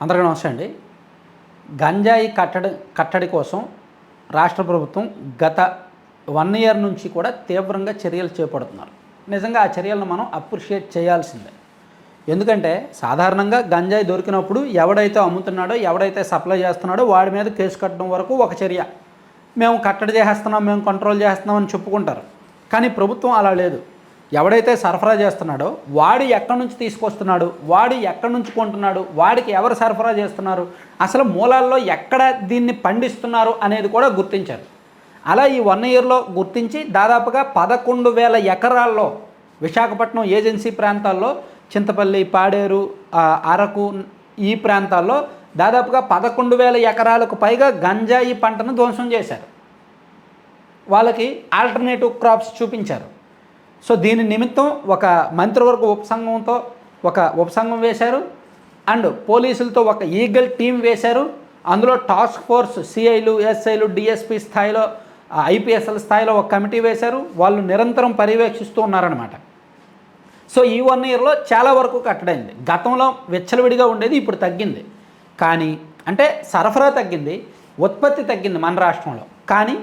అందరికీ నమస్తే అండి. గంజాయి కట్టడి కోసం రాష్ట్ర ప్రభుత్వం గత 1 ఇయర్ నుంచి కూడా తీవ్రంగా చర్యలు చేపడుతున్నారు. నిజంగా ఆ చర్యలను మనం అప్రిషియేట్ చేయాల్సిందే. ఎందుకంటే సాధారణంగా గంజాయి దొరికినప్పుడు ఎవడైతే అమ్ముతున్నాడో, ఎవడైతే సప్లై చేస్తున్నాడో వాడి మీద కేసు కట్టడం వరకు ఒక చర్య. మేము కట్టడి చేసేస్తున్నాం, మేము కంట్రోల్ చేస్తున్నాం అని చెప్పుకుంటారు. కానీ ప్రభుత్వం అలా లేదు. ఎవడైతే సరఫరా చేస్తున్నాడో వాడు ఎక్కడి నుంచి తీసుకొస్తున్నాడు, వాడు ఎక్కడి నుంచి కొంటున్నాడు, వాడికి ఎవరు సరఫరా చేస్తున్నారు, అసలు మూలాల్లో ఎక్కడ దీన్ని పండిస్తున్నారు అనేది కూడా గుర్తించారు. అలా ఈ 1 ఇయర్లో గుర్తించి దాదాపుగా 11,000 ఎకరాల్లో విశాఖపట్నం ఏజెన్సీ ప్రాంతాల్లో, చింతపల్లి, పాడేరు, అరకు ఈ ప్రాంతాల్లో దాదాపుగా 11,000 ఎకరాలకు పైగా గంజాయి పంటను ధ్వంసం చేశారు. వాళ్ళకి ఆల్టర్నేటివ్ క్రాప్స్ చూపించారు. సో దీని నిమిత్తం ఒక మంత్రివర్గ ఉపసంఘంతో ఒక ఉపసంఘం వేశారు అండ్ పోలీసులతో ఒక ఈగల్ టీం వేశారు. అందులో టాస్క్ ఫోర్స్ సిఐలు, ఎస్ఐలు, డిఎస్పీ స్థాయిలో, ఐపీఎస్ఎల్ స్థాయిలో ఒక కమిటీ వేశారు. వాళ్ళు నిరంతరం పర్యవేక్షిస్తూ ఉన్నారనమాట. సో ఈ 1 ఇయర్లో చాలా వరకు కట్టడైంది. గతంలో విచ్చలవిడిగా ఉండేది, ఇప్పుడు తగ్గింది. కానీ అంటే సరఫరా తగ్గింది, ఉత్పత్తి తగ్గింది మన రాష్ట్రంలో. కానీ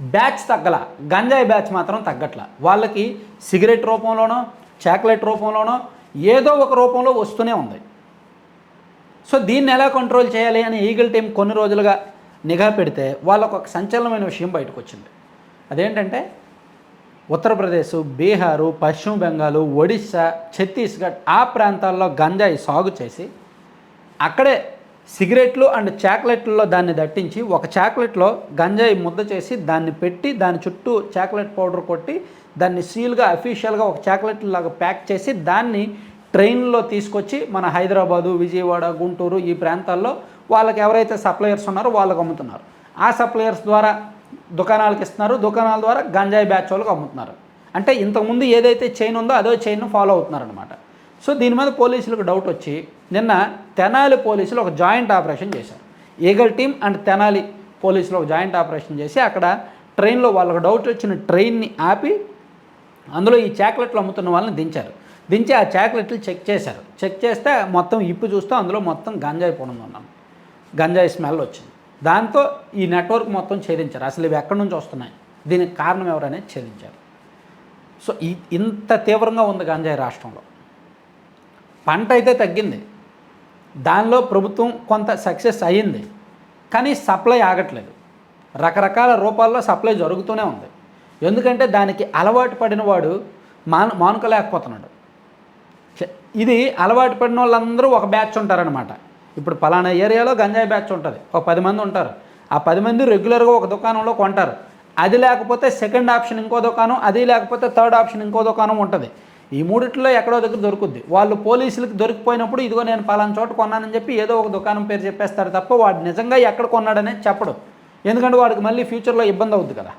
బ్యాచ్ తగ్గల, గంజాయి బ్యాచ్ మాత్రం తగ్గట్ల. వాళ్ళకి సిగరెట్ రూపంలోనో, చాక్లెట్ రూపంలోనో ఏదో ఒక రూపంలో వస్తూనే ఉంది. సో దీన్ని ఎలా కంట్రోల్ చేయాలి అని ఈగల్ టీం కొన్ని రోజులుగా నిఘా పెడితే వాళ్ళకు ఒక సంచలనమైన విషయం బయటకు వచ్చింది. అదేంటంటే ఉత్తరప్రదేశ్, బీహారు, పశ్చిమ బెంగాల్, ఒడిస్సా, ఛత్తీస్గఢ్ ఆ ప్రాంతాల్లో గంజాయి సాగు చేసి అక్కడే సిగరెట్లు అండ్ చాక్లెట్లలో దాన్ని దట్టించి ఒక చాక్లెట్లో గంజాయి ముద్ద చేసి దాన్ని పెట్టి దాని చుట్టూ చాక్లెట్ పౌడర్ కొట్టి దాన్ని సీల్గా అఫీషియల్గా ఒక చాక్లెట్ లాగా ప్యాక్ చేసి దాన్ని ట్రైన్లో తీసుకొచ్చి మన హైదరాబాదు, విజయవాడ, గుంటూరు ఈ ప్రాంతాల్లో వాళ్ళకి ఎవరైతే సప్లయర్స్ ఉన్నారో వాళ్ళకి అమ్ముతున్నారు. ఆ సప్లయర్స్ ద్వారా దుకాణాలకు ఇస్తున్నారు, దుకాణాల ద్వారా గంజాయి బ్యాచ్ వాళ్ళకి అమ్ముతున్నారు. అంటే ఇంతకుముందు ఏదైతే చైన్ ఉందో అదే చైన్ను ఫాలో అవుతున్నారనమాట. సో దీని మీద పోలీసులకు డౌట్ వచ్చి నిన్న తెనాలి పోలీసులు ఒక జాయింట్ ఆపరేషన్ చేశారు. ఈగల్ టీం అండ్ తెనాలి పోలీసులు ఒక జాయింట్ ఆపరేషన్ చేసి అక్కడ ట్రైన్లో వాళ్ళకు డౌట్ వచ్చిన ట్రైన్ని ఆపి అందులో ఈ చాక్లెట్లు అమ్ముతున్న వాళ్ళని దించి ఆ చాక్లెట్లు చెక్ చేశారు. చెక్ చేస్తే మొత్తం ఇప్పు చూస్తే అందులో మొత్తం గంజాయి పొంది ఉన్నాం, గంజాయి స్మెల్ వచ్చింది. దాంతో ఈ నెట్వర్క్ మొత్తం ఛేదించారు. అసలు ఇవి ఎక్కడి నుంచి వస్తున్నాయి, దీనికి కారణం ఎవరనేది ఛేదించారు. సో ఇంత తీవ్రంగా ఉంది గంజాయి రాష్ట్రంలో. పంట అయితే తగ్గింది, దానిలో ప్రభుత్వం కొంత సక్సెస్ అయ్యింది, కానీ సప్లై ఆగట్లేదు. రకరకాల రూపాల్లో సప్లై జరుగుతూనే ఉంది. ఎందుకంటే దానికి అలవాటు పడిన వాడు మానుకోలేకపోతున్నాడు. ఇది అలవాటు పడిన వాళ్ళందరూ ఒక బ్యాచ్ ఉంటారనమాట. ఇప్పుడు పలానా ఏరియాలో గంజాయి బ్యాచ్ ఉంటుంది, ఒక 10 మంది ఉంటారు. ఆ 10 మంది రెగ్యులర్గా ఒక దుకాణంలో కొంటారు. అది లేకపోతే సెకండ్ ఆప్షన్ ఇంకో దుకాణం, అది లేకపోతే థర్డ్ ఆప్షన్ ఇంకో దుకాణం ఉంటుంది. ఈ మూడిట్లో ఎక్కడో దగ్గర దొరుకుద్ది. వాళ్ళు పోలీసులకు దొరికిపోయినప్పుడు ఇదిగో నేను పలానా చోట కొన్నానని చెప్పి ఏదో ఒక దుకాణం పేరు చెప్పేస్తారు తప్ప వాడు నిజంగా ఎక్కడ కొన్నాడనేది చెప్పడు. ఎందుకంటే వాడికి మళ్ళీ ఫ్యూచర్లో ఇబ్బంది అవుద్ది కదా.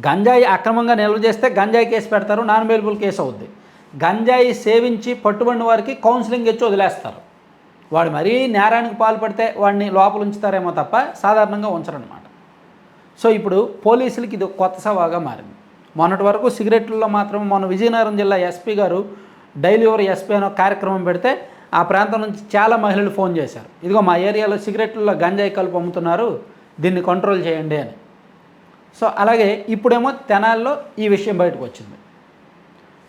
గంజాయి అక్రమంగా నిల్వ చేస్తే గంజాయి కేసు పెడతారు, నాన్ బెయిలబుల్ కేసు అవుద్ది. గంజాయి సేవించి పట్టుబడిన వారికి కౌన్సిలింగ్ ఇచ్చి వదిలేస్తారు. వాడు మరీ నేరానికి పాల్పడితే వాడిని లోపల ఉంచుతారేమో తప్ప సాధారణంగా ఉంచరనమాట. సో ఇప్పుడు పోలీసులకి ఇది కొత్త సవాగా మారింది. మొన్నటి వరకు సిగరెట్లలో మాత్రం మొన్న విజయనగరం జిల్లా ఎస్పీ గారు డైలీ ఓవర్ ఎస్పీ అనే కార్యక్రమం పెడితే ఆ ప్రాంతం నుంచి చాలా మహిళలు ఫోన్ చేశారు, ఇదిగో మా ఏరియాలో సిగరెట్లలో గంజాయి కలుపు అమ్ముతున్నారు, దీన్ని కంట్రోల్ చేయండి అని. సో అలాగే ఇప్పుడేమో తెనాల్లో ఈ విషయం బయటకు వచ్చింది.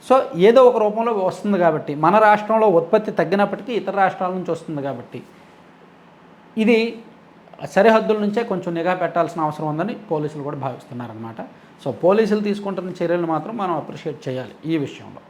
సో ఏదో ఒక రూపంలో వస్తుంది కాబట్టి మన రాష్ట్రంలో ఉత్పత్తి తగ్గినప్పటికీ ఇతర రాష్ట్రాల నుంచి వస్తుంది కాబట్టి ఇది సరిహద్దుల నుంచే కొంచెం నిఘా పెట్టాల్సిన అవసరం ఉందని పోలీసులు కూడా భావిస్తున్నారనమాట. సో పోలీసులు తీసుకుంటున్న చర్యలు మాత్రం మనం అప్రిషియేట్ చేయాలి ఈ విషయంలో.